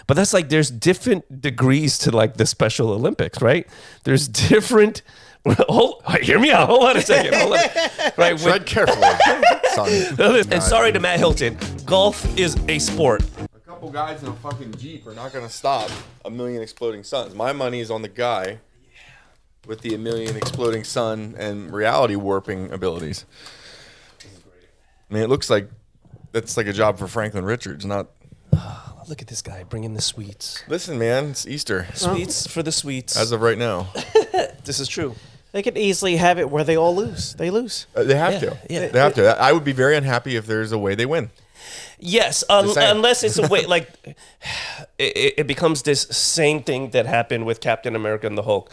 But that's like there's different degrees to like the Special Olympics, right? There's different. Hear me out. Hold on a second. Right, tread carefully, son. And sorry to Matt Hilton. Golf is a sport. A couple guys in a fucking Jeep are not going to stop a million exploding suns. My money is on the guy with the a million exploding sun and reality warping abilities. I mean, it looks like that's like a job for Franklin Richards, not. Look at this guy bringing the sweets. Listen, man, it's Easter. Sweets for the sweets. As of right now. This is true. They could easily have it where they all lose. They lose. They have to. Yeah. They have to. I would be very unhappy if there's a way they win. Yes, unless it's a way like it becomes this same thing that happened with Captain America and the Hulk.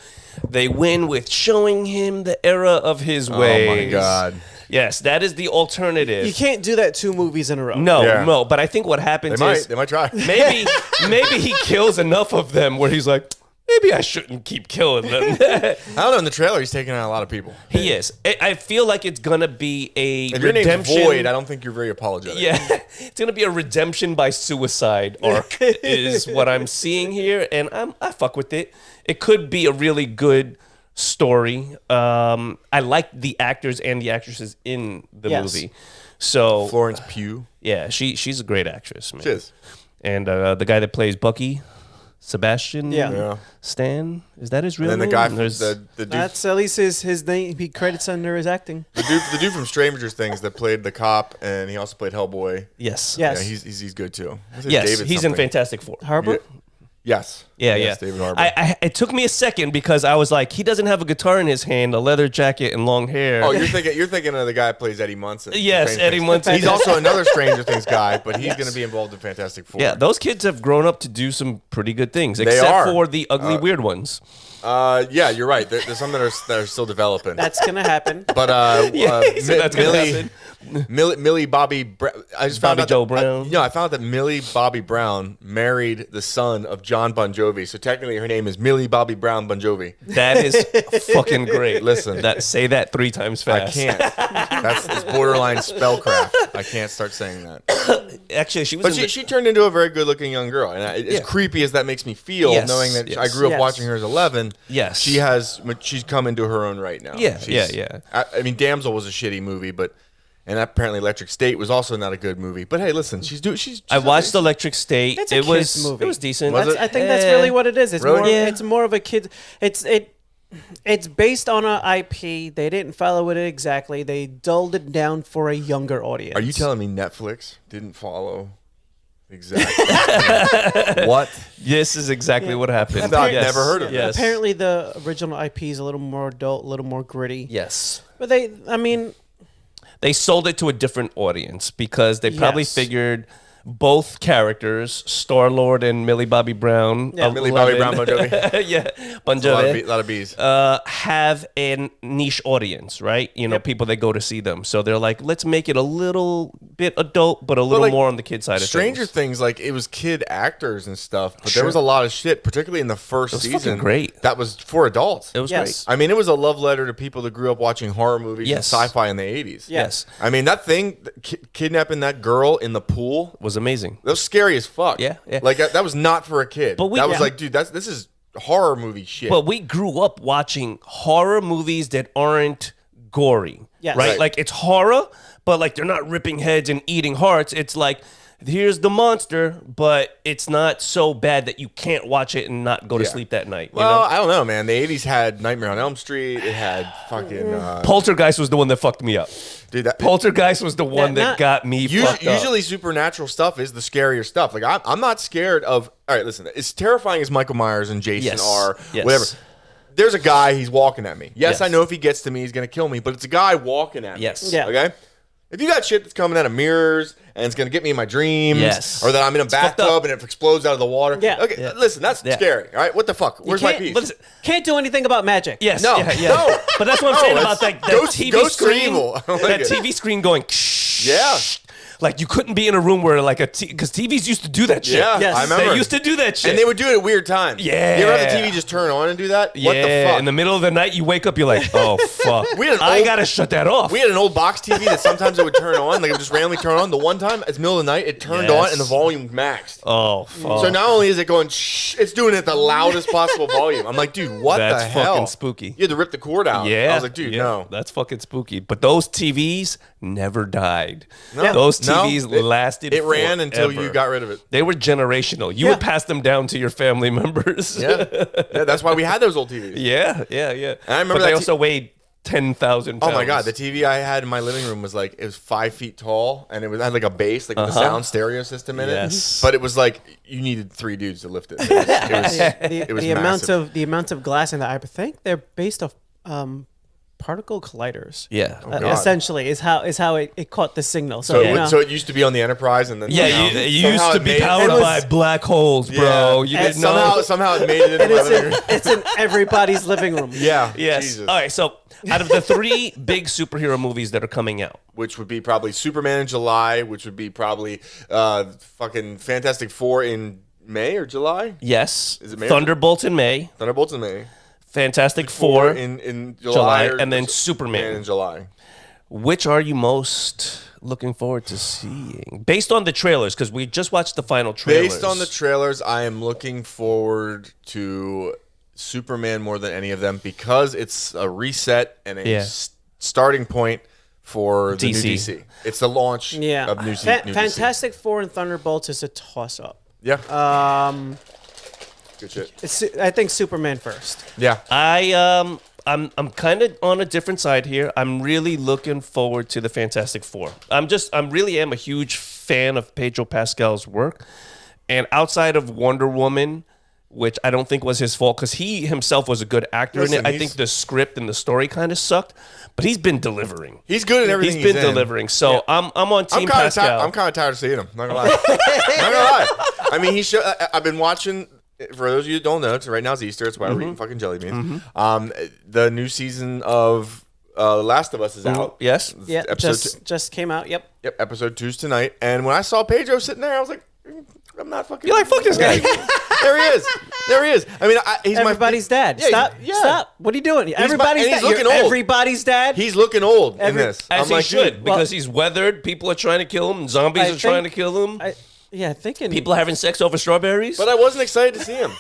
They win with showing him the era of his ways. Oh my God. Yes, that is the alternative. You can't do that 2 movies in a row. No. But I think what happens is they might try. maybe he kills enough of them where he's like, maybe I shouldn't keep killing them. I don't know. In the trailer, he's taking out a lot of people. He is. I feel like it's gonna be a if your redemption. name's Void, I don't think you're very apologetic. Yeah, it's gonna be a redemption by suicide arc is what I'm seeing here, and I fuck with it. It could be a really good story. I like the actors and the actresses in the movie. So Florence Pugh. Yeah, she's a great actress, man. She is. And the guy that plays Bucky, Sebastian Stan, is that his real name? And then the dude. That's at least his name. He credits under his acting. The dude from Stranger Things that played the cop, and he also played Hellboy. Yes. Yeah, he's good too. Yes, David he's in Fantastic Four. Harbour? Yes. Yeah, yes, David Harbour. It took me a second because I was like, he doesn't have a guitar in his hand, a leather jacket, and long hair. Oh, you're thinking of the guy who plays Eddie Munson. Yes, Eddie Munson. He's also another Stranger Things guy, but he's going to be involved in Fantastic Four. Yeah, those kids have grown up to do some pretty good things, except for the ugly, weird ones. Yeah, you're right. There's some that are still developing. That's gonna happen. But that's gonna happen. Millie Bobby. I just found Bobby out Joe Brown. I found out that Millie Bobby Brown married the son of John Bon Jovi. So technically, her name is Millie Bobby Brown Bon Jovi. That is fucking great. Listen, say that 3 times fast. I can't. It's borderline spellcraft. I can't start saying that. Actually, she was. But she turned into a very good-looking young girl, and as creepy as that makes me feel, knowing that I grew up watching her as 11. Yes, she's come into her own right now. Yeah. I mean, Damsel was a shitty movie, and apparently Electric State was also not a good movie. But hey, listen, she's I watched Electric State. It's a kid's movie. It was decent. I think that's really what it is. It's really? more. It's more of a kid. It's based on an IP. They didn't follow it exactly. They dulled it down for a younger audience. Are you telling me Netflix didn't follow? Exactly. What? This is exactly what happened. I've never heard of it. Yes. Apparently, the original IP is a little more adult, a little more gritty. Yes. But they sold it to a different audience because they probably figured both characters, Star-Lord and Millie Bobby Brown. Yeah. Millie Bobby Brown Bon Jovi. Yeah, Bon Jovi. A lot of bees. Have a niche audience, right? People that go to see them. So they're like, let's make it a little bit adult, but a little more on the kid side of Stranger things. Things, it was kid actors and stuff, but there was a lot of shit, particularly in the first season. Fucking great. That was for adults. It was great. I mean, it was a love letter to people that grew up watching horror movies and sci-fi in the 80s. Yes. I mean, that thing, kidnapping that girl in the pool was amazing. That was scary as fuck. Yeah. Like that was not for a kid. But that was like, dude, this is horror movie shit. But we grew up watching horror movies that aren't gory. Yes. Right? Like it's horror, but like they're not ripping heads and eating hearts. It's like here's the monster, but it's not so bad that you can't watch it and not go to sleep that night. Well, I don't know, man. The 80s had Nightmare on Elm Street. It had fucking Poltergeist was the one that fucked me up. Dude, Poltergeist was the one that got me fucked up. Usually supernatural stuff is the scarier stuff. Like I'm not scared of. All right, listen. As terrifying as Michael Myers and Jason are, whatever. There's a guy. He's walking at me. Yes, I know if he gets to me, he's gonna kill me. But it's a guy walking at me. Yes. Yeah. Okay. If you got shit that's coming out of mirrors and it's going to get me in my dreams, or that I'm in a bathtub and it explodes out of the water. Yeah. Okay, listen, that's scary. All right, what the fuck? Where's my piece? Can't do anything about magic. Yes. No. No. But that's what I'm saying about that TV ghosts are screen. evil. That TV screen going. Yeah. Like you couldn't be in a room where like because TVs used to do that shit. Yeah, Yes. I remember. They used to do that shit. And they would do it at weird times. Yeah. You ever have the TV just turn on and do that? yeah, What the fuck? in the middle of the night, you wake up, you're like, oh fuck, I gotta shut that off. We had an old box TV that sometimes it would turn on, like it would just randomly turn on. The one time, it's middle of the night, it turned on and the volume maxed. Oh fuck. So not only is it going shh, it's doing it at the loudest possible volume. I'm like, dude, what That's the hell? fucking spooky. You had to rip the cord out. Yeah, I was like, dude, no. that's fucking spooky. But those TVs never died. No. Those No. TVs lasted. It ran until you forever. got rid of it. They were generational. You would pass them down to your family members. Yeah, that's why we had those old TVs. yeah. And I remember but they that also weighed 10,000 pounds. Oh my god, the TV I had in my living room was like it was 5 feet tall, and it had like a base, like with a sound stereo system in Yes. it. But it was like you needed 3 dudes to lift it. It was the massive. amount of glass in that, I think they're based off particle colliders. Yeah. God. Essentially, is how it caught the signal. So, So, you know, so it used to be on the Enterprise, and then Yeah, somehow- you used somehow to it be made- powered it was- by black holes, bro. Yeah. You And didn't know. somehow it made it in the living room. it's in everybody's living room. Yeah. Yes. Jesus. All right. So, out of the 3 big superhero movies that are coming out, Which would be probably Superman in July, which would be probably fucking Fantastic Four in May or July. yes, Is it May or- Thunderbolts in May, Thunderbolts in May. Fantastic Four in July, July, or and then just Superman. in July. Which are you most looking forward to seeing? Based on the trailers, because we just watched the final trailers. Based on the trailers, I am looking forward to Superman more than any of them because it's a reset and a Yeah. starting point for the DC. new DC. It's the launch Yeah. of new DC. Fantastic Four and Thunderbolts is a toss up. Yeah. Good shit. I think Superman first. Yeah. I'm kind of on a different side here. I'm really looking forward to the Fantastic Four. I'm really am a huge fan of Pedro Pascal's work, and outside of Wonder Woman, which I don't think was his fault because he himself was a good actor in Listen, it. I think the script and the story kind of sucked, but he's been delivering. He's good at everything He's been in. delivering. So I'm on Team I'm kind of Pascal. I'm kind of tired of seeing him. Not gonna lie. Not gonna lie. I mean, I've been watching. For those of you who don't know, right now it's Easter. It's why we're eating fucking jelly beans. The new season of Last of Us is out. Yes. Yeah, Episode just came out. Yep. Yep, episode 2's tonight. And when I saw Pedro sitting there, I was like, I'm not fucking. You're like, fuck this guy. There he is. There he is. I mean, he's Everybody's dad. Yeah, Stop. yeah. Stop. What are you doing? Everybody's and he's dad. looking You're old. Everybody's dad. He's looking old in this. As I'm he like, should, dude, because he's weathered. People are trying to kill him. Zombies are trying to kill him. Thinking People are having sex over strawberries. But I wasn't excited to see him.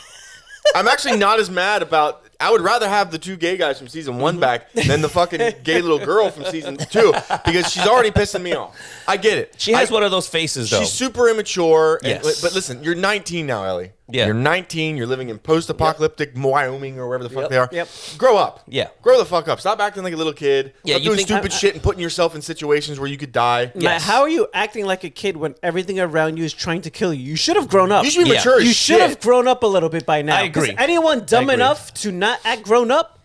I'm actually not as mad about. I would rather have the 2 gay guys from season 1 back than the fucking gay little girl from season 2 because she's already pissing me off. I get it. She has one of those faces, though. She's super immature. Yes. But listen, you're 19 now, Ellie. Yeah. You're 19. You're living in post-apocalyptic Wyoming or wherever the fuck they are. Yep. Grow up. Yeah. Grow the fuck up. Stop acting like a little kid. Yeah, Stop you doing think- stupid shit and putting yourself in situations where you could die. Matt, Yes. how are you acting like a kid when everything around you is trying to kill you? You should have grown up. You should be Yeah. mature as You shit. should have grown up a little bit by now. I agree. 'Cause anyone dumb I agree. enough to not act grown up,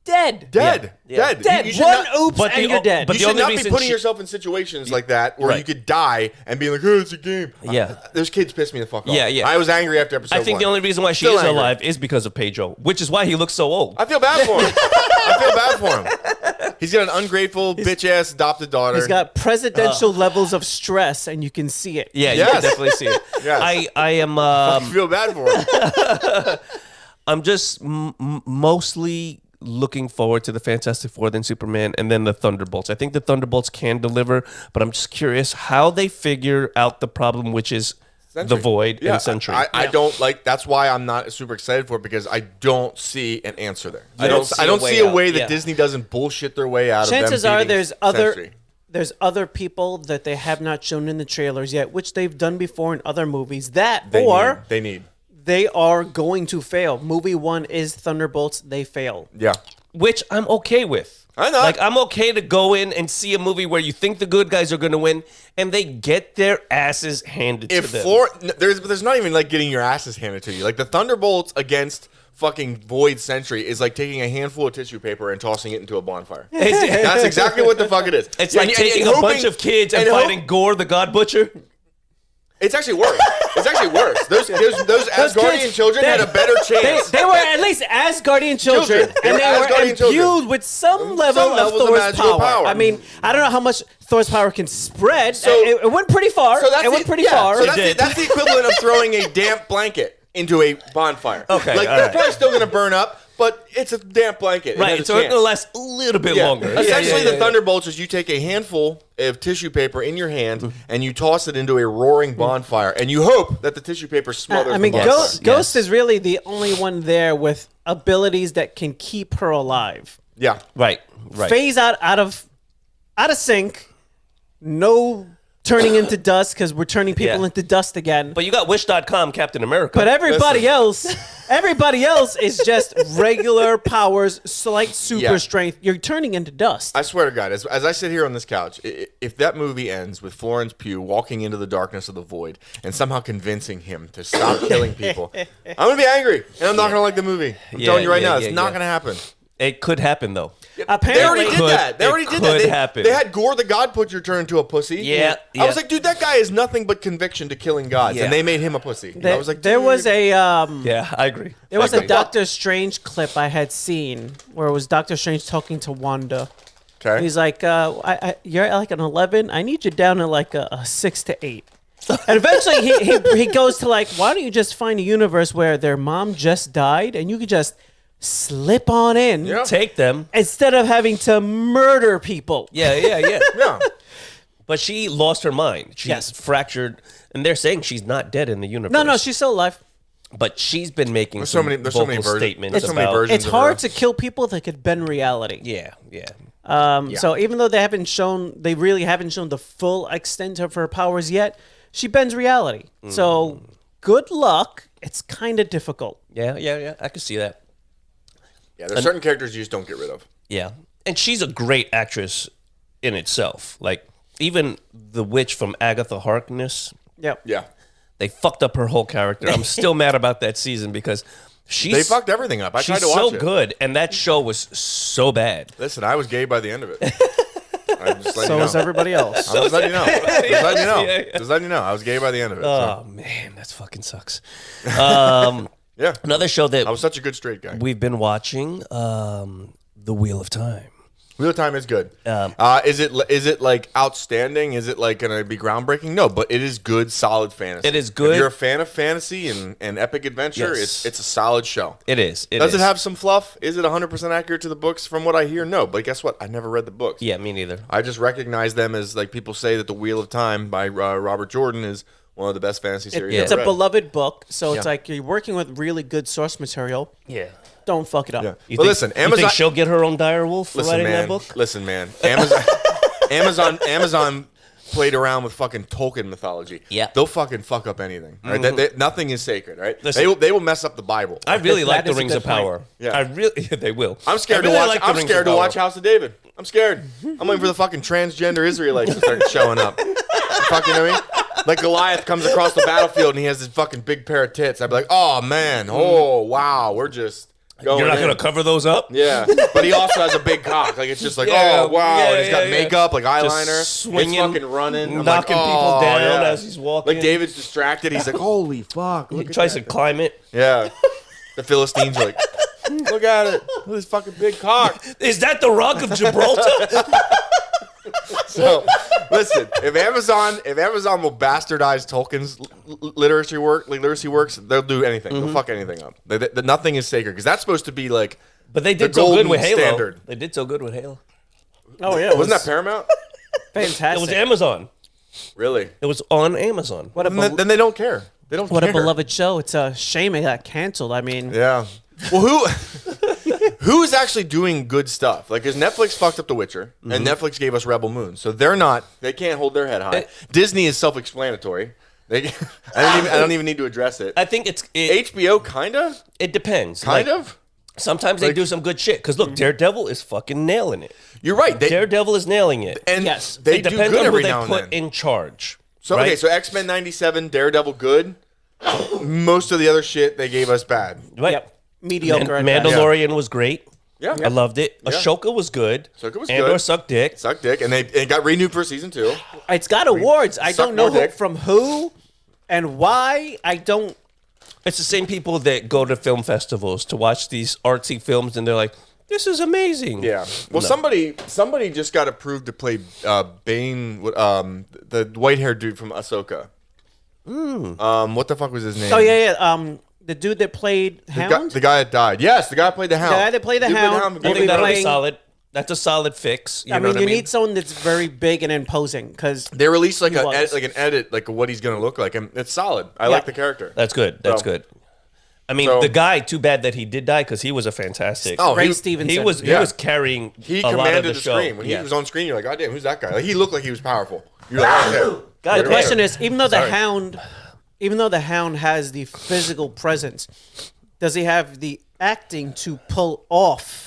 dead. Dead. Yeah. Dead. Dead. You should One not- oops But and the- you're dead. but you the should only not be reason putting she- yourself in situations like that where Right. you could die and be like, oh, it's a game. Yeah. Those kids pissed me the fuck off. Yeah, yeah. I was angry after episode I think 1. the only reason why she Still is angry. alive is because of Pedro, which is why he looks so old. I feel bad for him. I feel bad for him. He's got an ungrateful, bitch-ass adopted daughter. He's got presidential levels of stress, and you can see it. Yeah, you Yes. can definitely see it. Yes. I am. I feel bad for him. I'm just mostly looking forward to the Fantastic Four, then Superman, and then the Thunderbolts. I think the Thunderbolts can deliver, but I'm just curious how they figure out the problem, which is the Sentry. void Yeah, and Sentry. I don't like. That's why I'm not super excited for it because I don't see an answer there. I don't don't. see I a don't way see a out. way that Yeah. Disney doesn't bullshit their way out Chances of them. are beating Sentry. there's other people that they have not shown in the trailers yet, which they've done before in other movies. They need. They are going to fail. Movie 1 is Thunderbolts. They fail. Yeah. Which I'm okay with. I know. Like, I'm okay to go in and see a movie where you think the good guys are going to win, and they get their asses handed to them. There's not even like getting your asses handed to you. Like the Thunderbolts against fucking Void Sentry is like taking a handful of tissue paper and tossing it into a bonfire. That's exactly what the fuck it is. It's like taking a bunch of kids and fighting Gore the God Butcher. It's actually worse. It's actually worse. Those Asgardian kids, children had a better chance. They were at least Asgardian children, They and were they were Asgardian imbued children. with some level of levels of Thor's magical power. I mean, I don't know how much Thor's power can spread. So- it went pretty far. So that's it went pretty far. So that's the equivalent of throwing a damp blanket into a bonfire. Okay, like all they're right. probably still gonna burn up, but it's a damp blanket. It Right, has so a it's chance. going to last a little bit longer. Essentially, the Thunderbolts is you take a handful of tissue paper in your hand and you toss it into a roaring bonfire, and you hope that the tissue paper smothers I mean, the bonfire. Yes. Ghost is really the only one there with abilities that can keep her alive. Yeah. Right. Phase out of sync. No turning into dust because we're turning people Yeah. into dust again. But you got Wish.com Captain America. But everybody else is just regular powers, slight super strength. You're turning into dust. I swear to God, as I sit here on this couch, if that movie ends with Florence Pugh walking into the darkness of the void and somehow convincing him to stop killing people, I'm going to be angry, and I'm not going to like the movie. I'm telling you right now, it's not going to happen. It could happen, though. Apparently, They already did that. They already did that. could happen. They had Gore the God Butcher turn into a pussy. Yeah, I was like, dude, that guy is nothing but conviction to killing gods, Yeah. and they made him a pussy. And I was like, there was dude. a Yeah, I agree. there was I a agree. Doctor Strange clip I had seen where it was Doctor Strange talking to Wanda. Okay. He's like, "You're like an 11. I need you down to like a 6 to 8." And eventually he goes to like, "Why don't you just find a universe where their mom just died and you could just slip on in Yeah. Take them. instead of having to murder people?" Yeah. Yeah. But she lost her mind. She's Yes. fractured. And they're saying she's not dead in the universe. No, she's still alive. But she's been making There's so some many vocal versions. statements There's so many about... versions. It's of hard her. to kill people that could bend reality. Yeah. So even though they really haven't shown the full extent of her powers yet, she bends reality. So good luck. It's kind of difficult. Yeah. I can see that. Yeah, there's certain characters you just don't get rid of. Yeah. And she's a great actress in itself. Like, even the witch from Agatha Harkness, Yep. Yeah. they fucked up her whole character. I'm still mad about that season because They fucked everything up. I tried she's to watch so it. good, and that show was so bad. Listen, I was gay by the end of it. I'm just letting So you know. is everybody else. I was letting you know. Just letting you know. Yeah. Just letting you know. I was gay by the end of it. Oh man, that fucking sucks. Yeah. Another show that I was such a good straight guy. we've been watching, The Wheel of Time. Wheel of Time is good. Is it like outstanding? Is it like going to be groundbreaking? No, but it is good, solid fantasy. It is good. If you're a fan of fantasy and epic adventure, Yes. it's a solid show. It is. Does it have some fluff? Is it 100% accurate to the books? From what I hear, no. But guess what? I never read the books. Yeah, me neither. I just recognize them as, like, people say that The Wheel of Time by Robert Jordan is one of the best fantasy series It's I've a read. beloved book, so it's Yeah. like you're working with really good source material. Yeah. Don't fuck it up. Yeah. You But think, listen, you Amazon. think she'll get her own dire wolf for Listen, writing man. that book? Listen, man. Amazon played around with fucking Tolkien mythology. Yeah. They'll fucking fuck up anything. Right? Nothing is sacred, right? Listen. They will mess up the Bible. I really like That the is a Rings good of Power. point. Yeah. I really, they will. I'm scared I really to watch. like the I'm Rings scared of to watch Power. House of David. I'm scared. I'm waiting for the fucking transgender Israelites to start showing up. Fucking, you know what I mean? Like Goliath comes across the battlefield and he has this fucking big pair of tits. I'd be like, oh man, oh wow, we're just going. You're not in. going to cover those up? Yeah, but he also has a big cock. Like, it's just like, Yeah, oh wow, yeah, and he's got yeah, makeup, like eyeliner, swinging, it's fucking running, I'm knocking like, people oh, down yeah. as he's walking. Like David's distracted. He's like, holy fuck, He look at tries to that. climb it. Yeah, the Philistines are like, look at it, look at this fucking big cock. Is that the Rock of Gibraltar? So, listen, if Amazon will bastardize Tolkien's literacy works, they'll do anything. They'll fuck anything up. Nothing is sacred because that's supposed to be like. But they did The so good golden with Halo. standard. They did so good with Halo. Oh yeah, Wasn't that Paramount? fantastic? It was Amazon. Really? It was on Amazon. What a Then they don't care. They don't what care. a beloved show. It's a shame it got canceled. I mean, Yeah. Well, who's actually doing good stuff? Like, because Netflix fucked up The Witcher, and Netflix gave us Rebel Moon, so they can't hold their head high. Disney is self-explanatory. I don't even need to address it. I think it HBO kinda, depends. kind Like, of. Sometimes they do some good shit. Because look, Daredevil is fucking nailing it. You're right. Daredevil is nailing it. And Yes. they It do depends good on who every they now and put then. in charge. So right? okay, so X-Men '97, Daredevil good. Most of the other shit they gave us bad. Right. yep, mediocre. at best. Mandalorian was great. Yeah. I loved it. Ashoka was good. Ahsoka was Andor good. sucked dick. Suck dick, and it got renewed for season 2. It's got awards. I Suck don't know more dick. from who, And why? I don't. It's the same people that go to film festivals to watch these artsy films, and they're like, "This is amazing." Yeah. Well, somebody just got approved to play Bane, the white-haired dude from Ahsoka. What the fuck was his name? Oh yeah. The dude that played Hound. The guy that died. Yes, the guy that played the Hound. The guy that played the Dude Hound. I Will think be that'll be playing- solid. That's a solid fix. You I know mean, what you need someone that's very big and imposing because They released like He an was. edit, like what he's gonna look like, and it's solid. I like the character. That's good. That's So- good. I mean, So- the guy. Too bad that he did die because he was a fantastic. Oh, Ray he- Stevenson. he was carrying He a lot of commanded the the show. screen when Yeah. he was on screen. You're like, God damn, who's that guy? Like, he looked like he was powerful. You're like, okay. God, The question is, even though Sorry. the Hound has the physical presence, does he have the acting to pull off?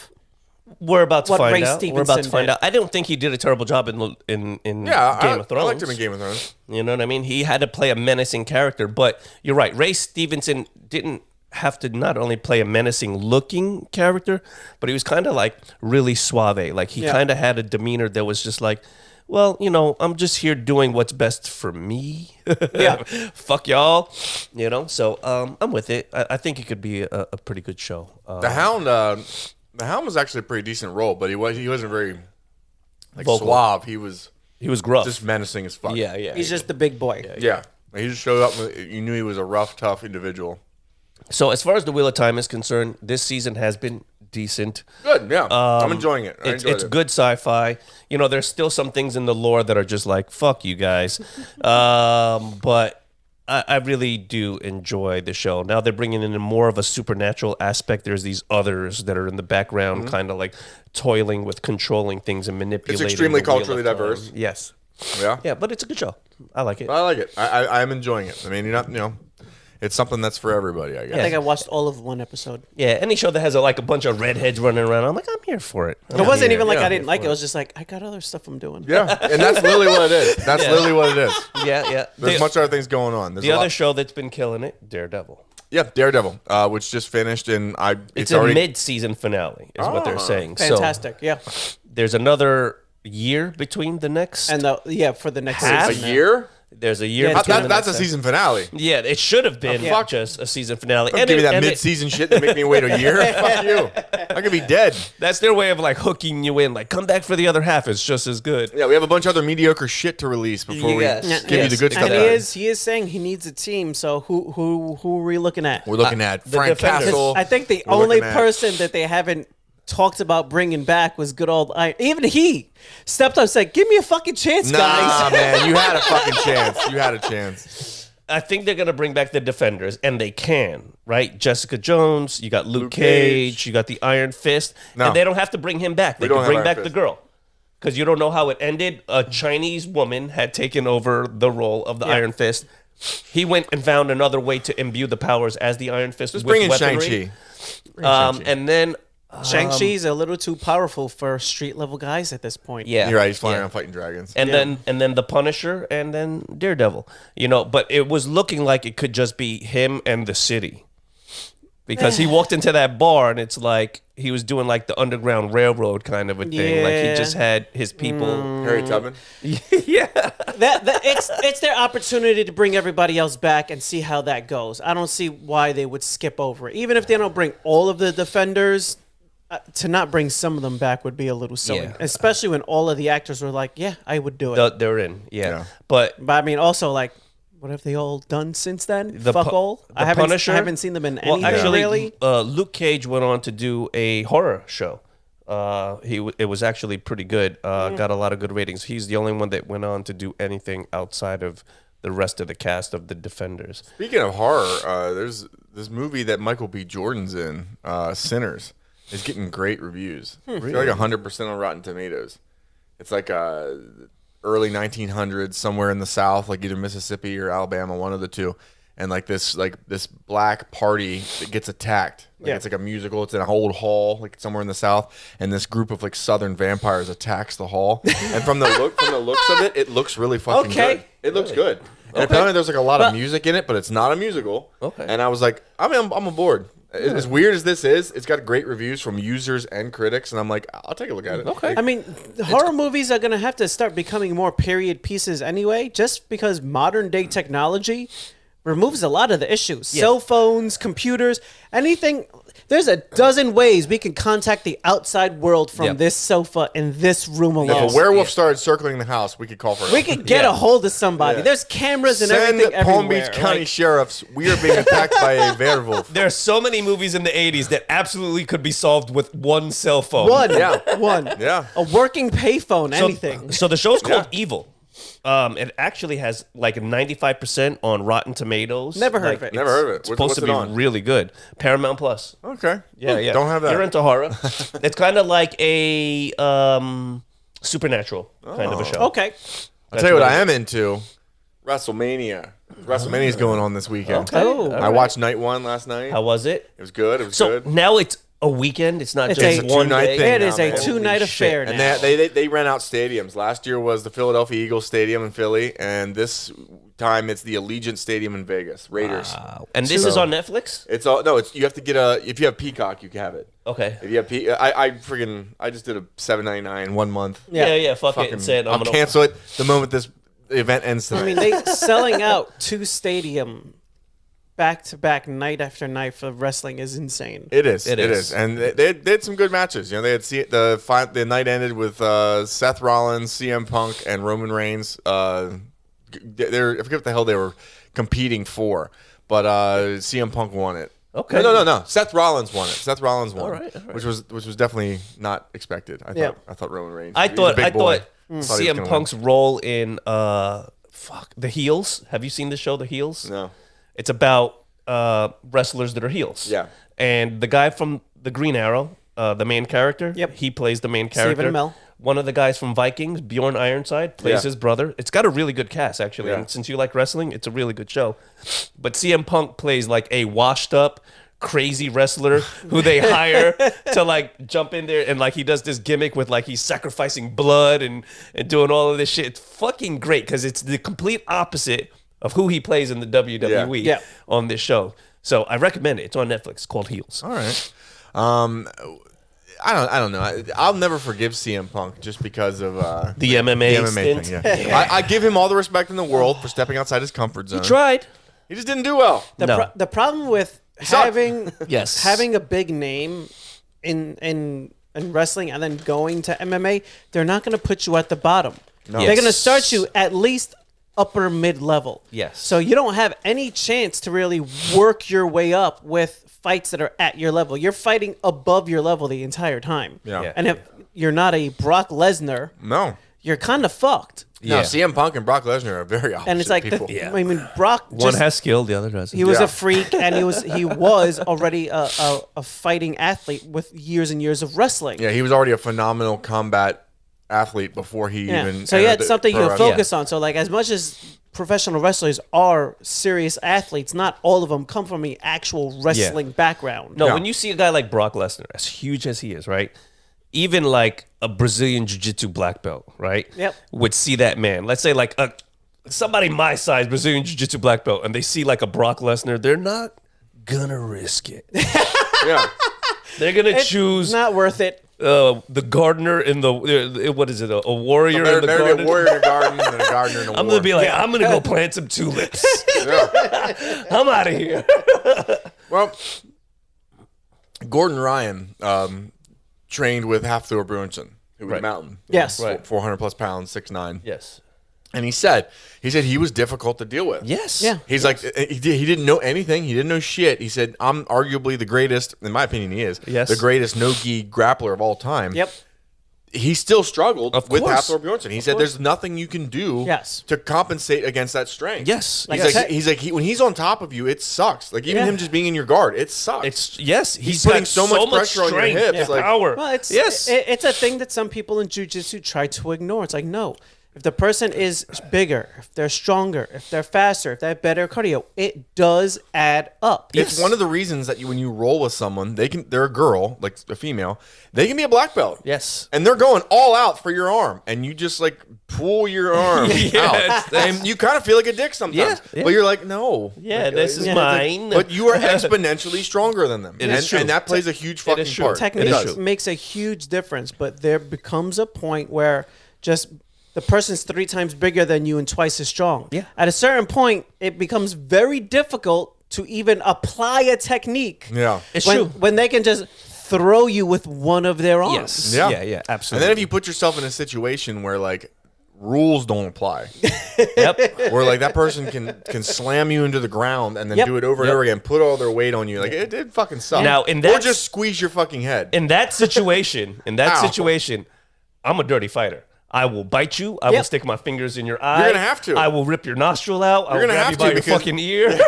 We're about to what find Ray out. We're about to Stevenson find did. out. I don't think he did a terrible job in Yeah, Game of Thrones. I liked him in Game of Thrones. You know what I mean? He had to play a menacing character, but you're right. Ray Stevenson didn't have to not only play a menacing looking character, but he was kind of like really suave. Like he Yeah. kind of had a demeanor that was just like, well, you know, I'm just here doing what's best for me. Yeah. Fuck y'all. You know, so I'm with it. I think it could be a pretty good show. The Hound was actually a pretty decent role, but he wasn't very like Vocal. suave. He was He was gruff. just menacing as fuck. yeah, yeah. He's just the big boy. Yeah. He just showed up. You knew he was a rough, tough individual. So as far as the Wheel of Time is concerned, this season has been decent. Good. Yeah. I'm enjoying it. I It's enjoyed it. good sci-fi. You know, there's still some things in the lore that are just like, fuck you guys. But I really do enjoy the show. Now they're bringing in more of a supernatural aspect. There's these others that are in the background, Mm-hmm. kind of like toiling with controlling things and manipulating. extremely the Wheel of culturally Time. diverse. Yes. Yeah. Yeah, but it's a good show. I like it. I like it. I'm enjoying it. I mean, you're not, it's something that's for everybody, I guess. I think I watched all of one episode. Yeah, any show that has a bunch of redheads running around, I'm like, I'm here for it. It wasn't even like yeah. I didn't like it. It was just like I got other stuff I'm doing. Yeah, and that's literally what it is. That's literally what it is. Yeah. There's much other things going on. There's The a other lot. show that's been killing it, Daredevil. Yeah, Daredevil, which just finished, and It's already a mid-season finale, is what they're saying. Fantastic. Yeah. So there's another year between the next. And for the next Half? a season. year. There's a year Yeah, between. That's a season finale. Yeah, it should have been fuck? just a season finale. Don't give me that and mid-season shit to make me wait a year. Fuck you. I could be dead. that's their way of like hooking you in. Like, come back for the other half. It's just as good. Yeah, we have a bunch of other mediocre shit to release before Yes. we give you the good Yes, stuff. And he is saying he needs a team. So who are we looking at? We're looking at the Frank Defenders. Castle. I think the We're only looking at- person that they haven't talked about bringing back was good old Iron. Even he stepped up and said, "Give me a fucking chance, Nah, guys." man, you had a fucking chance. You had a chance. I think they're gonna bring back the Defenders, and they can, right? Jessica Jones, you got Luke Cage. Cage, you got the Iron Fist, No. and they don't have to bring him back. They don't can have bring Iron back Fist. the girl, because you don't know how it ended. A Chinese woman had taken over the role of the Iron Fist. He went and found another way to imbue the powers as the Iron Fist. Just with bring in weaponry. Shang-Chi. And then Shang-Chi's a little too powerful for street level guys at this point. yeah, You're right. He's flying yeah. around fighting dragons. And then the Punisher, and then Daredevil. You know, but it was looking like it could just be him and the city, because he walked into that bar and it's like he was doing like the Underground Railroad kind of a thing. Like he Yeah. just had his people. Harry Tubman. Yeah, That it's their opportunity to bring everybody else back and see how that goes. I don't see why they would skip over it. Even if they don't bring all of the Defenders, to not bring some of them back would be a little silly. Yeah. Especially when all of the actors were like, "Yeah, I would do it." they're in. Yeah, Yeah. but But I mean, also like, what have they all done since then? The Fuck Pu- all. the I Punisher? haven't seen them in well, anything actually, really. Luke Cage went on to do a horror show. It was actually pretty good. Got a lot of good ratings. He's the only one that went on to do anything outside of the rest of the cast of the Defenders. Speaking of horror, there's this movie that Michael B. Jordan's in, Sinners, is getting great reviews. It's got like 100% on Rotten Tomatoes. It's like early 1900s, somewhere in the South, like either Mississippi or Alabama, one of the two. And like this black party that gets attacked. Like Yeah. It's like a musical. It's in an old hall, like somewhere in the South. And this group of like Southern vampires attacks the hall. And from the looks of it, it looks really fucking Okay. good. It looks good. And apparently there's like a lot of music in it, but it's not a musical. Okay. And I was like, I'm on board. As weird as this is, it's got great reviews from users and critics, and I'm like, I'll take a look at it. Okay. I mean, horror movies are going to have to start becoming more period pieces anyway, just because modern day technology removes a lot of the issues. Cell phones, computers, anything. There's a dozen ways we can contact the outside world from this sofa in this room alone. If a werewolf started circling the house, we could call for help. We could get a hold of somebody. Yeah. There's cameras and Send everything Palm everywhere. Beach County sheriffs. We are being attacked by a werewolf. There are so many movies in the 80s that absolutely could be solved with one cell phone. One. Yeah. One. Yeah. A working payphone, anything. So the show's called Evil. It actually has like a 95% on Rotten Tomatoes. Never heard Like, of it. Never heard of it. It's supposed What's to it be on? really good. Paramount Plus. Okay. Yeah. Don't have that. You're into horror. It's kind of like a supernatural kind of a show. Okay. I'll tell you what I am into. WrestleMania. WrestleMania's going on this weekend. Okay. Oh. I watched night one last night. How was it? It was good. It was So good. now it's a weekend. It's not It's just a one two-night day. thing. It is now, a man. two-night Holy affair shit. now. And they rent out stadiums. Last year was the Philadelphia Eagles Stadium in Philly, and this time it's the Allegiant Stadium in Vegas. Raiders. And this is on Netflix? It's all no. It's you have to get if you have Peacock, you can have it. Okay. If you have I just did a $7.99 1 month. Yeah. Fuck it. Fucking, And said, I'll cancel it the moment this event ends tonight. I mean, they selling out 2 stadium back to back night after night for wrestling is insane. It is. It It is. is. And they had some good matches. You know, they had the night ended with Seth Rollins, CM Punk, and Roman Reigns. I forget what the hell they were competing for, but CM Punk won it. Okay. No. Seth Rollins won it. Seth Rollins won, All right. which was definitely not expected. I thought Roman Reigns. I he's a thought big boy. thought Thought he was CM gonna Punk's role in The Heels. Have you seen the show The Heels? win. No. It's about wrestlers that are heels. Yeah. And the guy from the Green Arrow, the main character, Yep. he plays the main Stephen character. Amell. One of the guys from Vikings, Bjorn Ironside, plays Yeah. his brother. It's got a really good cast, actually. Yeah. And since you like wrestling, it's a really good show. But CM Punk plays like a washed up, crazy wrestler who they hire to like jump in there, and like he does this gimmick with like he's sacrificing blood and doing all of this shit. It's fucking great because it's the complete opposite of who he plays in the WWE Yeah. on this show. So I recommend it. It's on Netflix. It's called Heels. All right. I don't know. I'll never forgive CM Punk just because of The MMA, thing. stint. Yeah. I give him all the respect in the world for stepping outside his comfort zone. He tried. He just didn't do well. No. The problem with sucked. having Yes. having a big name in wrestling and then going to MMA, they're not going to put you at the bottom. No. They're going to Yes. start you at least upper mid level. Yes. So you don't have any chance to really work your way up with fights that are at your level. You're fighting above your level the entire time. Yeah. Yeah. And if you're not a Brock Lesnar, No. you're kind of fucked. No, Yeah. CM Punk and Brock Lesnar are very opposite And it's like, people. Yeah. I mean, Brock One just, has skill, the other doesn't. he was Yeah. a freak, and he was already a fighting athlete with years and years of wrestling. Yeah, he was already a phenomenal combat athlete before he Yeah. even. So yeah, entered it's the something pro you wrestling. focus on. So like, as much as professional wrestlers are serious athletes, not all of them come from an actual wrestling background. No, Yeah. when you see a guy like Brock Lesnar, as huge as he is, right? Even like a Brazilian Jiu-Jitsu black belt, right? Yep. Would see that man. Let's say like somebody my size, Brazilian Jiu-Jitsu black belt, and they see like a Brock Lesnar, they're not gonna risk it. Yeah. They're gonna It's choose not worth it. the gardener in the what is it? A warrior in the Better be a garden. warrior in a garden than a gardener in a war. I'm gonna be like, I'm gonna go plant some tulips. Yeah. I'm out of here. Well, Gordon Ryan trained with Hafthor Brunson, who was Right. mountain. Yes. Right. 400 plus pounds, 6'9". Yes. And he said he was difficult to deal with. Yes. Yeah. He's like, he didn't know anything. He didn't know shit. He said, I'm arguably the greatest, in my opinion, he is, Yes. the greatest no-gi grappler of all time. Yep. He still struggled Of with course. Hafthor Bjornsson. He said, course. there's nothing you can do Yes. to compensate against that strength. Yes. Like yes. I said- He's like, when he's on top of you, it sucks. Like, even Yeah. him just being in your guard, it sucks. It's yes. He's putting got so much pressure on your strength hips, and like- power. Well, it's yes. it's a thing that some people in jiu-jitsu try to ignore. It's like, no, if the person is bigger, if they're stronger, if they're faster, if they have better cardio, it does add up. It's Yes. one of the reasons that when you roll with someone, they're a girl, like a female, they can be a black belt. Yes. And they're going all out for your arm, and you just like pull your arm Yeah, out, and you kind of feel like a dick sometimes. Yeah, yeah. But you're like, no. Yeah, Like, this is yeah. mine. But you are exponentially stronger than them. It is true. And that plays a huge fucking is true. part. Technique It is true. makes a huge difference, but there becomes a point where just the person's 3 times bigger than you and twice as strong. Yeah. At a certain point, it becomes very difficult to even apply a technique. Yeah. It's when, true. when they can just throw you with one of their arms. Yes. Yeah, And absolutely. then if you put yourself in a situation where like rules don't apply, Yep. where like that person can slam you into the ground and then Yep. do it over and over again, put all their weight on you, like it fucking sucks. Now, in or that- just squeeze your fucking head. In that situation, Ow. I'm a dirty fighter. I will bite you. I will Yep. stick my fingers in your eye. You're gonna have to. I will rip your nostril out. I will gonna grab have you by to your because- fucking ear.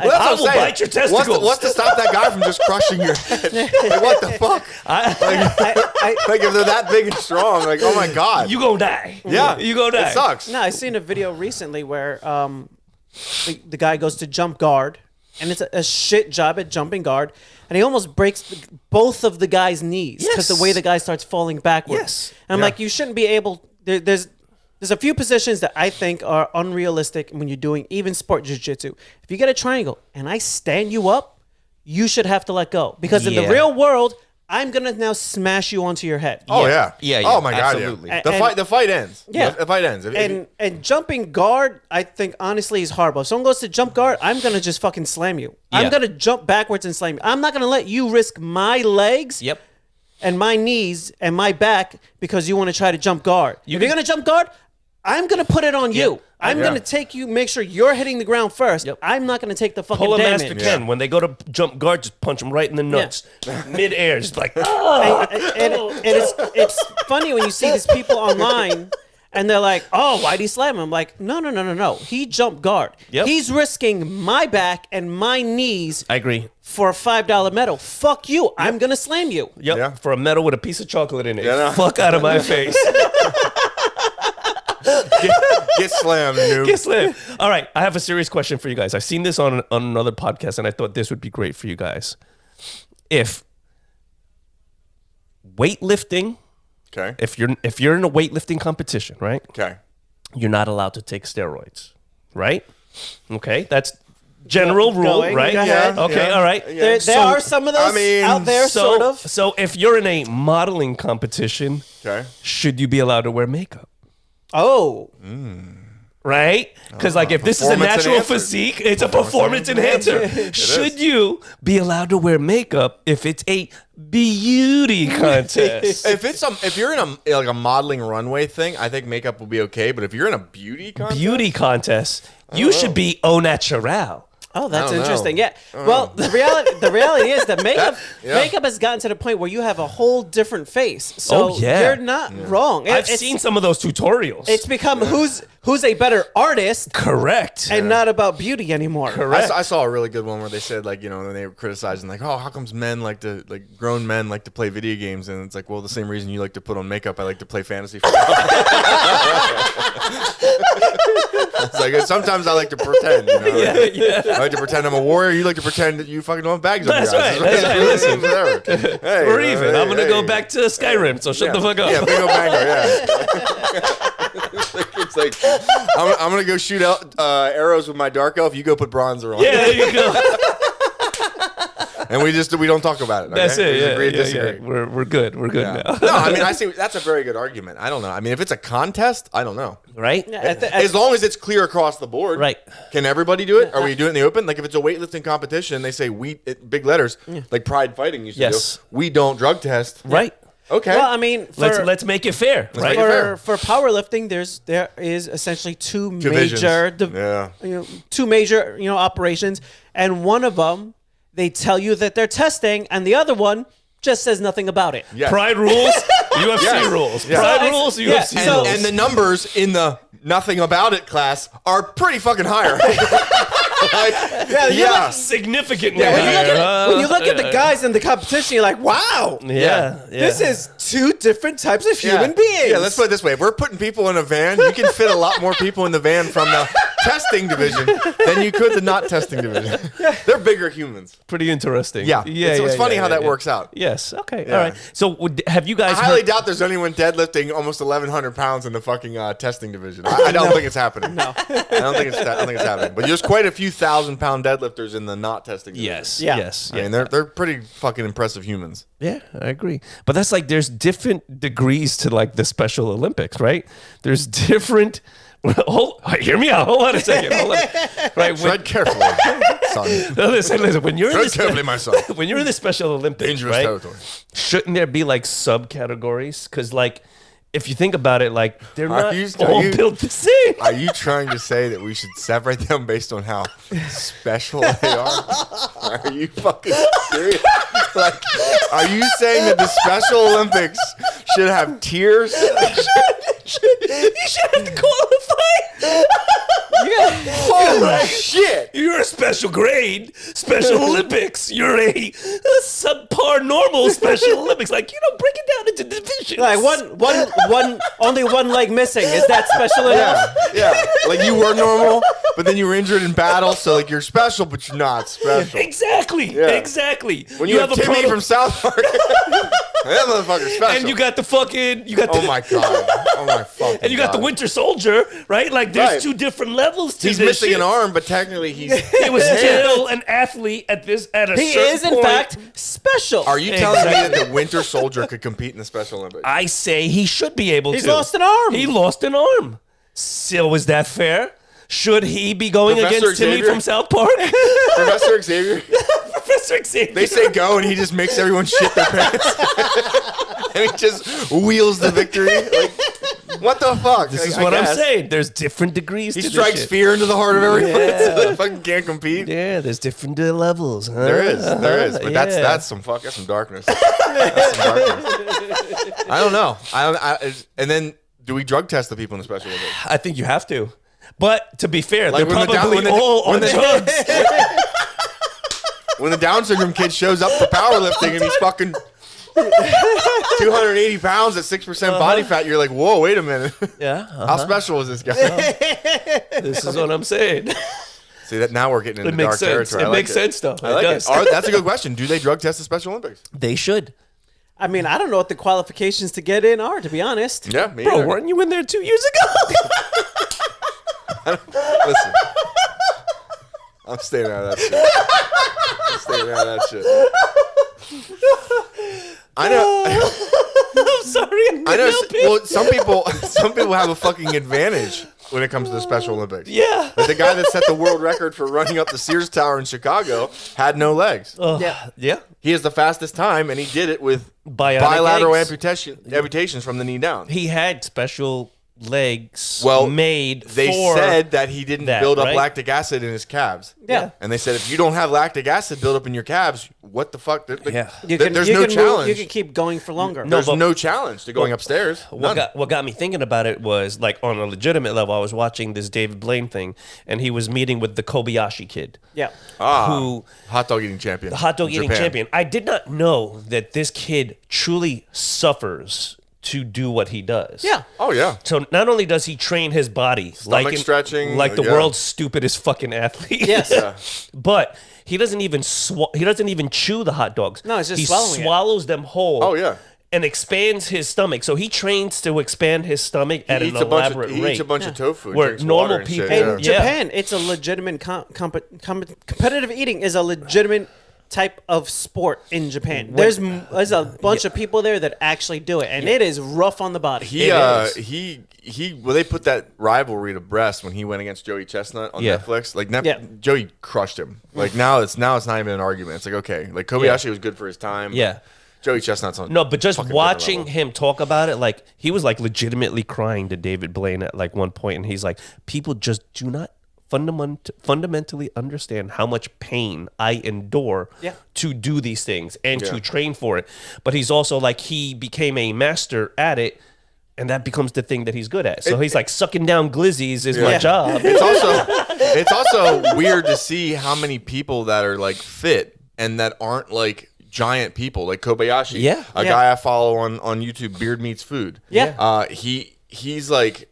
Well, that's I what I'm will saying. bite your testicles. What's to stop that guy from just crushing your head? Like, what the fuck? Like if they're that big and strong, like oh my god, You gonna die. yeah, You gonna die. It sucks. No, I seen a video recently where the guy goes to jump guard, and it's a shit job at jumping guard, and he almost breaks both of the guy's knees because Yes. the way the guy starts falling backwards. Yes. And I'm Yeah. like, you shouldn't be able. There's a few positions that I think are unrealistic when you're doing even sport jiu-jitsu. If you get a triangle and I stand you up, you should have to let go because in the Yeah. real world, I'm gonna now smash you onto your head. Oh yeah. Yeah, Oh my god. absolutely. Yeah. And- The fight ends. Yeah. The fight ends. And jumping guard, I think honestly is horrible. If someone goes to jump guard, I'm gonna just fucking slam you. Yeah. I'm gonna jump backwards and slam you. I'm not gonna let you risk my legs Yep. and my knees and my back because you want to try to jump guard. If you're can- gonna jump guard, I'm gonna put it on you. I'm Yeah. gonna take you, make sure you're hitting the ground first. Yep. I'm not gonna take the fucking Pull a damage. Master Ken. When they go to jump guard, just punch them right in the nuts. Mid-air. Just like, And it's funny when you see these people online and they're like, oh, why'd he slam him? I'm like, no. He jumped guard. Yep. He's risking my back and my knees I agree. for a $5 medal. Fuck you. I'm going to slam you. Yep. Yeah. For a medal with a piece of chocolate in it. Yeah, no. Fuck out of my face. get slammed, noob. Get slammed. All right. I have a serious question for you guys. I've seen this on another podcast, and I thought this would be great for you guys. If weightlifting, Okay. if you're in a weightlifting competition, right? Okay. You're not allowed to take steroids, right? Okay, that's general rule, Going, right? go ahead. Yeah. Okay, all right. Yeah. There So- are some of those I mean, out there, sort of. So if you're in a modeling competition, Okay. should you be allowed to wear makeup? Oh. Right? Because like if this is a Performance natural enhancer. physique, it's a performance enhancer. Should you be allowed to wear makeup if it's a beauty contest? If you're in a modeling runway thing, I think makeup will be okay. But if you're in a beauty contest, Beauty contest, you should be au naturel. Oh, that's I don't interesting. know. Yeah. Well, the reality is that makeup yeah. makeup has gotten to the point where you have a whole different face. So Oh, yeah. you're not wrong. I've It's- seen some of those tutorials. It's become who's a better artist correct. and not about beauty anymore. Correct. I saw a really good one where they said like when they were criticizing like how comes men grown men like to play video games, and it's like, well, the same reason you like to put on makeup, I like to play fantasy football. It's like sometimes I like to pretend. yeah. I like to pretend I'm a warrior. You like to pretend that you fucking don't have bags on That's your right. eyes. That's right. Listen. Whatever. Hey, We're even. I'm gonna go hey. back to Skyrim, so shut the fuck up. Yeah, bingo bango. Yeah. It's like I'm gonna go shoot out arrows with my dark elf. You go put bronzer on. Yeah, there you go. And we don't talk about it. That's okay? it. We just Yeah, agree to yeah, disagree. yeah. We're good. We're good Yeah. now. No, I mean I see that's a very good argument. I don't know. I mean if it's a contest, I don't know. Right? As long as it's clear across the board, Right. Can everybody do it? Are we doing it in the open? Like if it's a weightlifting competition, they say big letters, like Pride Fighting used to Yes. do. We don't drug test. Right. Okay. Well, I mean, Let's make it fair. make Right? it fair. for powerlifting, there is essentially two Divisions. major Yeah. two major operations, and one of them they tell you that they're testing, and the other one just says nothing about it. Yes. Pride rules, UFC Yes. rules. Yeah. Pride So rules, yeah, UFC so- rules. And the numbers in the nothing about it class are pretty fucking higher. Yeah. significantly When you, look higher, at, when you look at the guys in the competition, you're like, wow, yeah. this is two different types of human beings. Yeah, let's put it this way. If we're putting people in a van, you can fit a lot more people in the van from the testing division than you could the not testing division. They're bigger humans. Pretty interesting. Yeah. It's funny how that works out. Yes. Okay. Yeah. All right. So have you guys I highly heard- doubt there's anyone deadlifting almost 1,100 pounds in the fucking testing division. I don't think it's happening. No. I don't think it's happening. But there's quite a few 1,000-pound deadlifters in the not testing division. Yes. Yeah. Yes. I mean, they're pretty fucking impressive humans. Yeah, I agree. But that's like there's different degrees to like the Special Olympics, right? There's different. Hear me out. Hold on a second. Right. Tread carefully, son. No, listen. When you're in Tread carefully, my son. when you're in the Special Olympics, Dangerous right? territory. Shouldn't there be like subcategories? Because like, if you think about it, like they're Are not you- all are you- built the same. Are you trying to say that we should separate them based on how special they are? Are you fucking serious? Like, are you saying that the Special Olympics should have tiers? You should have to qualify. Holy shit! You're a special grade, Special Olympics. You're a subpar normal Special Olympics. Like, you know, break it down into divisions. Like only one leg missing. Is that special enough? Yeah. Like you were normal, but then you were injured in battle, so like you're special, but you're not special. Exactly. Yeah. Exactly. When you have Timmy from South Park, that motherfucker's special. and you got the fucking, oh my god, oh my fucking. and you got the God. Winter Soldier, right? Like, there's Right. two different levels to He's this missing shit. an arm, but technically he's. He was still an athlete at a He certain is in point. fact special. Are you telling me Exactly. that the Winter Soldier could compete in the Special Olympics? I say he should be able He's to. lost an arm. He lost an arm. So is that fair? Should he be going Professor against Timmy Xavier? from South Park? Professor Xavier. Professor Xavier. They say go, and he just makes everyone shit their pants, and he just wheels the victory. Like, what the fuck? This is what I'm saying. There's different degrees He to this strikes shit. fear into the heart of everyone. Yeah. So they fucking can't compete. Yeah, there's different levels. Huh? There is, but that's Yeah. some darkness. That's some darkness. I don't know. And then do we drug test the people in the Special Olympics? I think you have to. But to be fair, Like they're when the down- probably when the- all when on the- drugs. When the Down syndrome kid shows up for powerlifting and he's fucking 280 pounds at 6% body fat, you're like, whoa, wait a minute. Yeah, How special is this guy? this is what I'm saying. See that now we're getting into It makes dark sense. territory. It I like makes sense, though. I like It it. does. That's a good question. Do they drug test the Special Olympics? They should. I mean, I don't know what the qualifications to get in are, to be honest. Yeah, me Bro, either. weren't you in there 2 years ago? Listen. I'm staying out of that shit. I'm staying out of that shit. I know. I'm sorry. I know. Well, some people have a fucking advantage when it comes to the Special Olympics. Yeah. Like the guy that set the world record for running up the Sears Tower in Chicago had no legs. Yeah. Yeah. He has the fastest time, and he did it with Bionic bilateral legs. amputations from the knee down. He had special legs Well, made They for said that he didn't that, build up right? lactic acid in his calves. Yeah. And they said if you don't have lactic acid built up in your calves, what the fuck? Yeah. There's you no can challenge. You can keep going for longer. There's but- no challenge to going upstairs. None. What got me thinking about it was like on a legitimate level. I was watching this David Blaine thing, and he was meeting with the Kobayashi kid, Yeah. who Hot dog eating champion. the hot dog eating Japan. champion. I did not know that this kid truly suffers to do what he does. Yeah. Oh yeah. So not only does he train his body stretching, like the yeah. world's stupidest fucking athlete, Yes. but he doesn't even chew the hot dogs. No, it's just he swallowing it. swallows them whole. Oh, yeah. And expands his stomach. So he trains to expand his stomach at an elaborate He rate. eats a bunch of tofu. Where drinks normal water and shit, people- In yeah. Yeah. Japan, it's a legitimate competitive eating is a legitimate type of sport in Japan. There's a bunch of people there that actually do it, and it is rough on the body. He It is. well, they put that rivalry to Brest when he went against Joey Chestnut on Yeah. Netflix. Like Yeah. Joey crushed him. Like now it's not even an argument. It's like okay, like Kobayashi was good for his time. Yeah. but Joey Chestnut's on No, but just fucking watching different level. him talk about it, like he was like legitimately crying to David Blaine at like one point, and he's like, "People just do not fundamentally understand how much pain I endure Yeah. to do these things and Yeah. to train for it." But he's also like he became a master at it, and that becomes the thing that he's good at. So he's like sucking down glizzies is my Yeah. job. It's also weird to see how many people that are like fit and that aren't like giant people like Kobayashi. Yeah. A Yeah. guy I follow on YouTube, Beard Meets Food. Yeah. He's like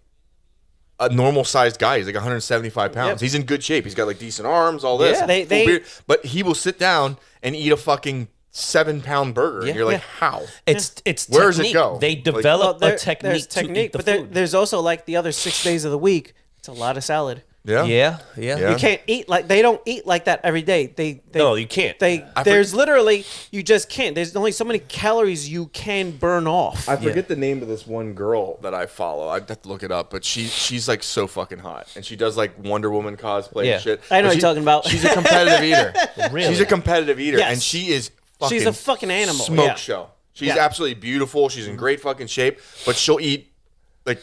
a normal sized guy. He's like 175 pounds. Yep. He's in good shape. He's got like decent arms, all this. Yeah. But he will sit down and eat a fucking 7-pound burger. And you're like, how? It's Where does technique. it go? They develop a there's technique to eat the but food. there's also like the other 6 days of the week. It's a lot of salad. Yeah. Yeah. You can't eat like they don't eat like that every day. They No, you can't. There's literally you just can't. There's only so many calories you can burn off. I forget the name of this one girl that I follow. I'd have to look it up, but she's like so fucking hot, and she does like Wonder Woman cosplay Yeah. and shit. I know But what you're talking about. She's a competitive eater. Really? She's a competitive eater, Yes. and she is fucking She's a fucking animal. smoke Yeah. show. She's Yeah. absolutely beautiful. She's in great fucking shape, but she'll eat like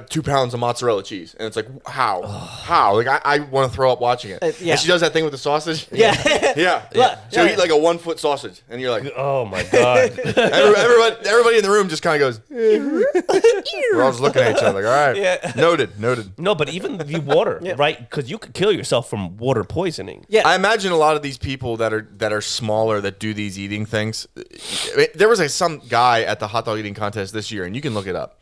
2 pounds of mozzarella cheese, and it's like how like I want to throw up watching it. Yeah. And she does that thing with the sausage. Yeah. yeah. She'll eat like a 1-foot sausage, and you're like, Oh my god. everybody in the room just kind of goes. We're all just looking at each other like, all right, Yeah. noted. No, but even the water, right? Because you could kill yourself from water poisoning. Yeah. I imagine a lot of these people that are smaller that do these eating things. There was some guy at the hot dog eating contest this year, and you can look it up.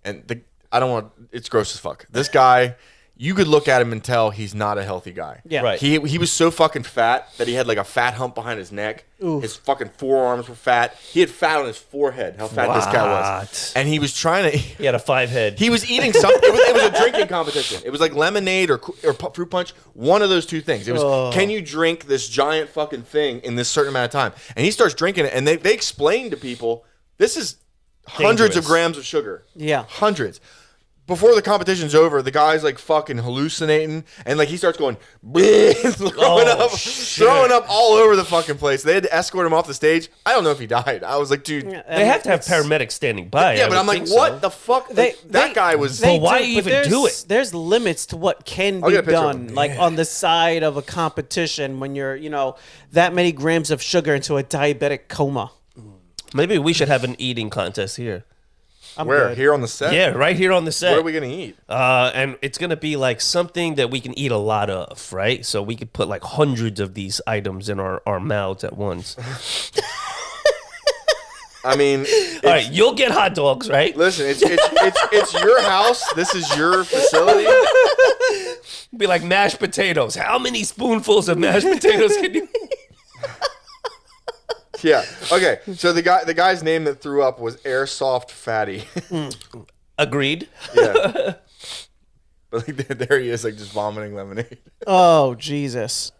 And I don't want. It's gross as fuck. This guy, you could look at him and tell he's not a healthy guy. Yeah. Right. He was so fucking fat that he had like a fat hump behind his neck. Oof. His fucking forearms were fat. He had fat on his forehead. How fat this guy was. What? And he was trying to. He had a 5 head. He was eating something. It was a drinking competition. It was like lemonade or fruit punch. One of those two things. It was, can you drink this giant fucking thing in this certain amount of time? And he starts drinking it, and they explain to people, this is hundreds of Dangerous. grams of sugar. Yeah. Hundreds. Before the competition's over, the guy's like fucking hallucinating, and like he starts going, throwing up all over the fucking place. They had to escort him off the stage. I don't know if he died. I was like, dude. They have to have paramedics standing by. Yeah, I but would I'm like, think what so. the fuck? That guy was. But why even there's- do it? There's limits to what can I'll be get a picture of done, him. like on the side of a competition when you're, that many grams of sugar into a diabetic coma. Maybe we should have an eating contest here. I'm Where? good. Here on the set? Yeah, right here on the set. What are we going to eat? And it's gonna be like something that we can eat a lot of, right? So we could put like hundreds of these items in our mouths at once. I mean, All right, you'll get hot dogs, right? listen, it's your house. This is your facility. Be like mashed potatoes. How many spoonfuls of mashed potatoes can you eat? Yeah. Okay. So the guy's name that threw up was Airsoft Fatty. Agreed. Yeah. But like, there he is, like just vomiting lemonade. Oh, Jesus.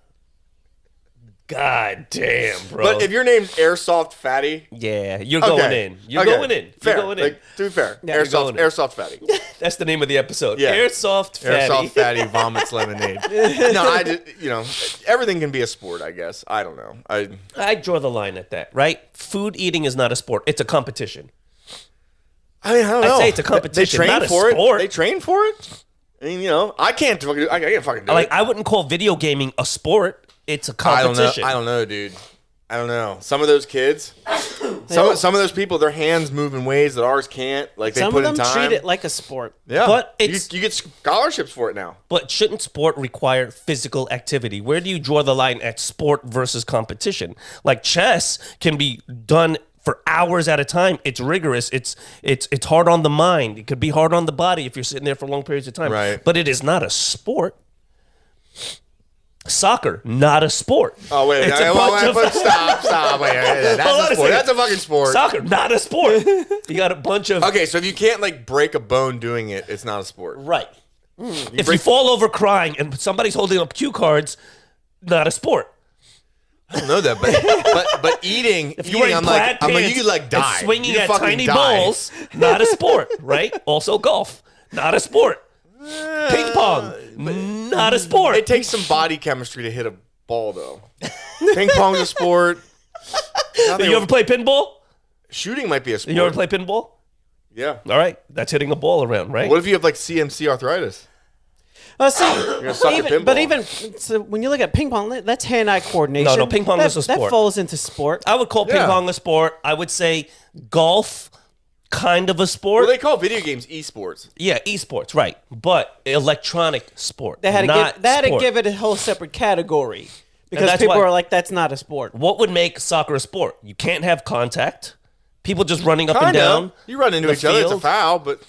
God damn, bro. But if your name's Airsoft Fatty, yeah, you're going in. You're going in. Fair. You're going in. Like, to be fair, you're going in. Airsoft Fatty. That's the name of the episode. Yeah. Airsoft fatty. Airsoft Fatty vomits lemonade. No, I just, everything can be a sport, I guess. I don't know. I draw the line at that, right? Food eating is not a sport. It's a competition. I mean, I don't know. I'd say it's a competition, They train not a for sport. it. They train for it. I mean, I can't fucking do Like, it. I wouldn't call video gaming a sport. It's a I don't know. competition. I don't know, dude. I don't know. Some of those kids, some of those people, their hands move in ways that ours can't. Like they Some put of them in time. treat it like a sport. Yeah, But you, it's- you get scholarships for it now. But shouldn't sport require physical activity? Where do you draw the line at sport versus competition? Like chess can be done for hours at a time. It's rigorous. It's hard on the mind. It could be hard on the body if you're sitting there for long periods of time. Right. But it is not a sport. Soccer, not a sport. Oh wait, It's a bunch of- stop. Wait, that's Hold on a a sport. second. That's a fucking sport. Soccer, not a sport. You got a bunch of Okay, so if you can't like break a bone doing it, it's not a sport. right. If you fall over crying and somebody's holding up cue cards, not a sport. I don't know that, but eating, If you're wearing I'm plaid like, pants you could like and die. swinging You at fucking tiny die. balls, not a sport, right? Also golf, not a sport. Ping pong, not a sport. It takes some body chemistry to hit a ball, though. Ping pong's a sport. You ever play pinball? Shooting might be a sport. You ever play pinball? Yeah. All right, that's hitting a ball around, right? What if you have like CMC arthritis? See, gonna suck at even, but pinball. even so when you look at ping pong, that's hand-eye coordination. No, ping pong that, is a That sport. falls into sport. I would call ping Yeah. pong a sport. I would say golf, kind of a sport. Well, they call video games esports. Yeah, esports, right? But electronic sport. They had to not give, they had to sport. give it a whole separate category because that's people why- are like, that's not a sport. What would make soccer a sport? You can't have contact. People just running up and Kinda. down. You run into the each other, it's a field. foul, but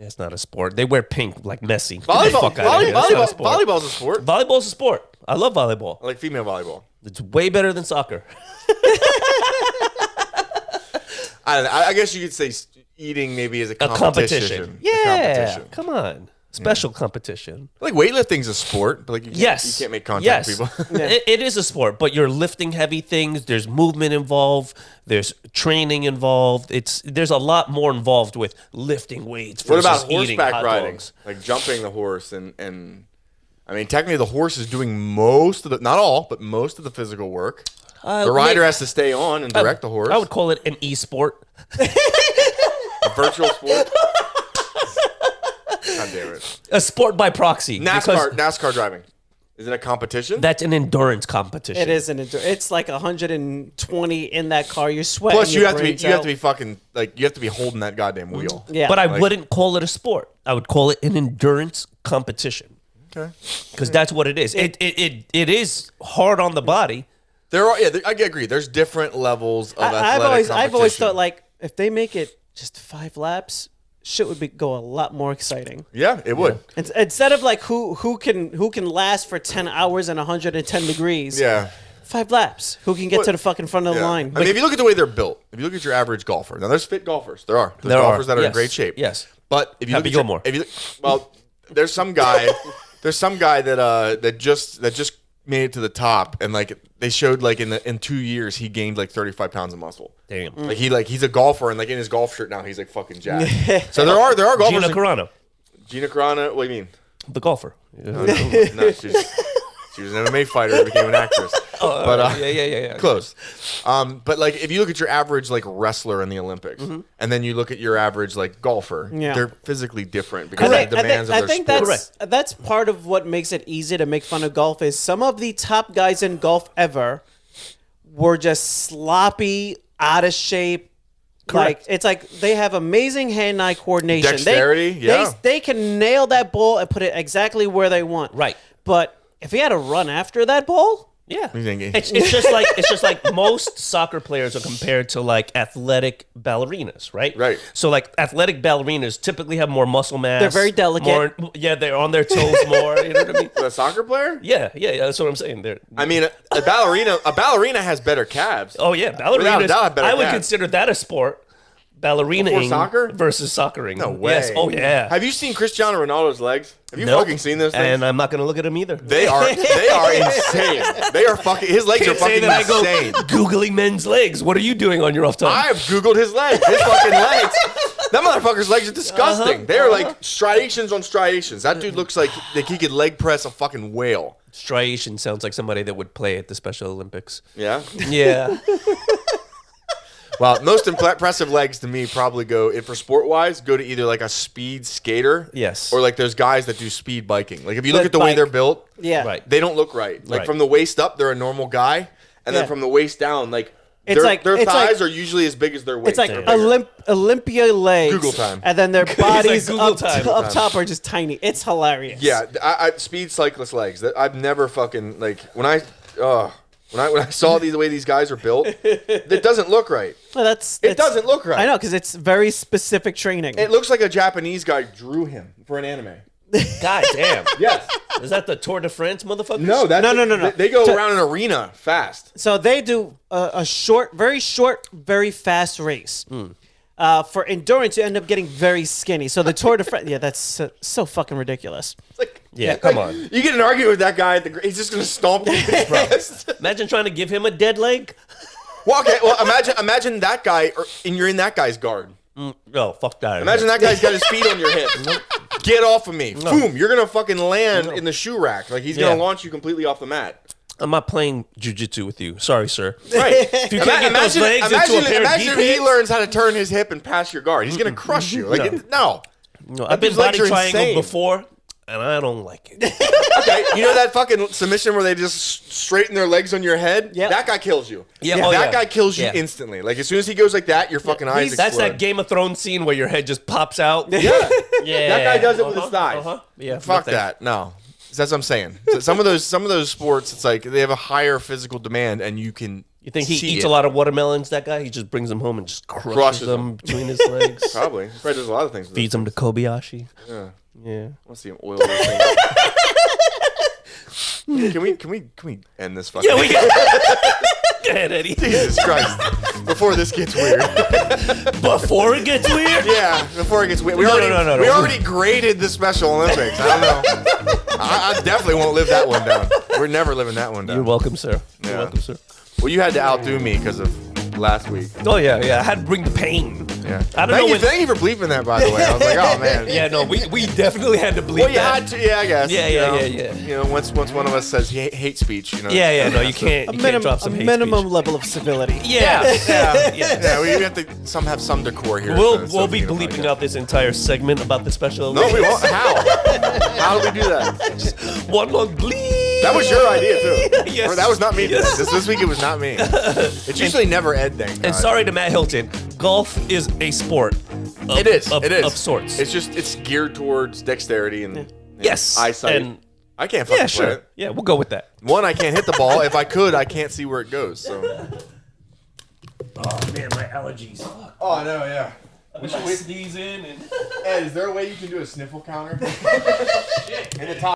It's not a sport. They wear pink like Messi. Get the Volleyball, fuck outta here. That's not a sport. volleyball's a sport. Volleyball's a sport. I love volleyball. I like female volleyball. It's way better than soccer. I don't know. I guess you could say eating maybe is a competition. Yeah. Come on. Special competition. Like weightlifting's a sport, but like you can't make contact with people. It is a sport, but you're lifting heavy things. There's movement involved. There's training involved. There's a lot more involved with lifting weights. What about eating horseback hot riding? dogs. Like jumping the horse and I mean technically the horse is doing most of the not all, but most of the physical work. The rider has to stay on and direct the horse. I would call it an e-sport. A virtual sport. God damn it. A sport by proxy. NASCAR driving. Is it a competition? That's an endurance competition. It is it's like 120 in that car. You're sweating. Plus, you have to be fucking like you have to be holding that goddamn wheel. Yeah, But I wouldn't call it a sport. I would call it an endurance competition. Okay. Because that's what it is. It is hard on the body. I agree. There's different levels of athletic competition. I've always thought like if they make it just 5 laps, shit would go a lot more exciting. Yeah, it would. Instead of like who can last for 10 hours and 110 degrees. Yeah. 5 laps. Who can get to the fucking front of the line? I mean, if you look at the way they're built, if you look at your average golfer, now there's fit golfers. There are. There's golfers that are in great shape. Yes. But if you look Happy at Gilmore. there's some guy that just made it to the top, and like they showed like in 2 years he gained like 35 pounds of muscle. Damn. Like he's a golfer, and like in his golf shirt now he's like fucking jacked. So there are golfers. Gina Carano. What do you mean? The golfer. No, she was an MMA fighter who became an actress. Yeah. Close. But like if you look at your average like wrestler in the Olympics, and then you look at your average like golfer, they're physically different because of the demands of their sport. I think that's part of what makes it easy to make fun of golf is some of the top guys in golf ever were just sloppy, out of shape. Correct. Like it's like they have amazing hand-eye coordination. Dexterity, they can nail that ball and put it exactly where they want. Right. But if he had to run after that ball, it's just like most soccer players are compared to like athletic ballerinas, right? Right. So like athletic ballerinas typically have more muscle mass. They're very delicate. They're on their toes more. You know what I mean? A soccer player? Yeah. That's what I'm saying. I mean, a ballerina has better calves. Oh yeah, Without a ballerinas. doubt, better I would calves. consider that a sport. Ballerinaing soccer versus soccering. No way. Yes. Oh yeah. Have you seen Cristiano Ronaldo's legs? Have you fucking seen those things? And I'm not gonna look at them either. They are insane. They are fucking. His legs are fucking insane. Googling men's legs. What are you doing on your off time? I've googled his legs. His fucking legs. That motherfucker's legs are disgusting. They are like striations on striations. That dude looks like he could leg press a fucking whale. Striation sounds like somebody that would play at the Special Olympics. Yeah. Yeah. Well, most impressive legs to me probably go, if for sport-wise, go to either like a speed skater, Yes, or like those guys that do speed biking. Like if you look at the way they're built, right, they don't look right. Like from the waist up, they're a normal guy, and then from the waist down, like their thighs are usually as big as their waist. It's like Olympia legs. Google time. And then their bodies like up top are just tiny. It's hilarious. Yeah, I speed cyclist legs. I've never fucking like when I saw the way these guys are built, it doesn't look right. Well, it doesn't look right. I know, because it's very specific training. It looks like a Japanese guy drew him for an anime. God damn. Yes. Is that the Tour de France, motherfuckers? No, No. They go around an arena fast. So they do a short, very fast race. For endurance, you end up getting very skinny. So the Tour de France, that's so fucking ridiculous. It's like, come on. You get an argument with that guy, he's just going to stomp you. Imagine trying to give him a dead leg. Well, okay. Well, imagine that guy, and you're in that guy's guard. No, fuck that. Imagine that guy's got his feet on your hip. Get off of me. Boom. You're going to fucking land in the shoe rack. Like, he's going to launch you completely off the mat. I'm not playing jujitsu with you. Sorry, sir. Right. If you can't get those legs into a pair of imagine if he D-pins. learns how to turn his hip and pass your guard. He's going to crush you. Like, no. I've been dude's legs body are triangle insane. before, and I don't like it. Okay, you know that fucking submission where they just straighten their legs on your head? Yep. That guy kills you. Yeah, That guy kills you instantly. Like, as soon as he goes like that, your fucking eyes explode. That's that Game of Thrones scene where your head just pops out. Yeah. Yeah. That guy does it with his thighs. Yeah. Fuck that. No. That's what I'm saying. So some of those sports, it's like they have a higher physical demand, and you can You think he see eats it. a lot of watermelons, that guy? He just brings them home and just crushes Crushes them between his legs. Probably. He probably does a lot of things. With Feeds them to Kobayashi. Yeah. Yeah. I want to see him oil this thing up. Can we end this fucking? Yeah, we can. Go ahead, Eddie. Jesus Christ! Before this gets weird. Before it gets weird? Yeah, before it gets weird. We No, already, no. We already graded the Special Olympics. I don't know. I definitely won't live that one down. We're never living that one down. You're welcome, sir. You're Yeah. welcome, sir. Well, you had to outdo me because of last week. Oh, yeah. I had to bring the pain. Yeah. I don't know when... Thank you for bleeping that, by the way. I was like, oh man. Yeah, no, we definitely had to bleep Well, you that. had to. Yeah, I guess. Yeah. You know, once one of us says hate speech, you know. Yeah, no, you can't drop some hate minimum speech. level of civility. Yeah. Yeah, we have to have some decor here. We'll be bleeping out this entire segment about the Special No, Olympics. we won't. How do we do that? One long bleep. That was your idea too. Yes. Or that was not me. Yes. This week it was not me. It's usually never Ed thing. And sorry to Matt Hilton, golf is a sport. It is. Of sorts. It's geared towards dexterity and Yes. eyesight. And I can't fucking yeah, play sure. it. Yeah, we'll go with that. One, I can't hit the ball. If I could, I can't see where it goes. So. Oh man, my allergies. Oh, I know. Yeah. We should sneeze in and. Ed, is there a way you can do a sniffle counter? In the top.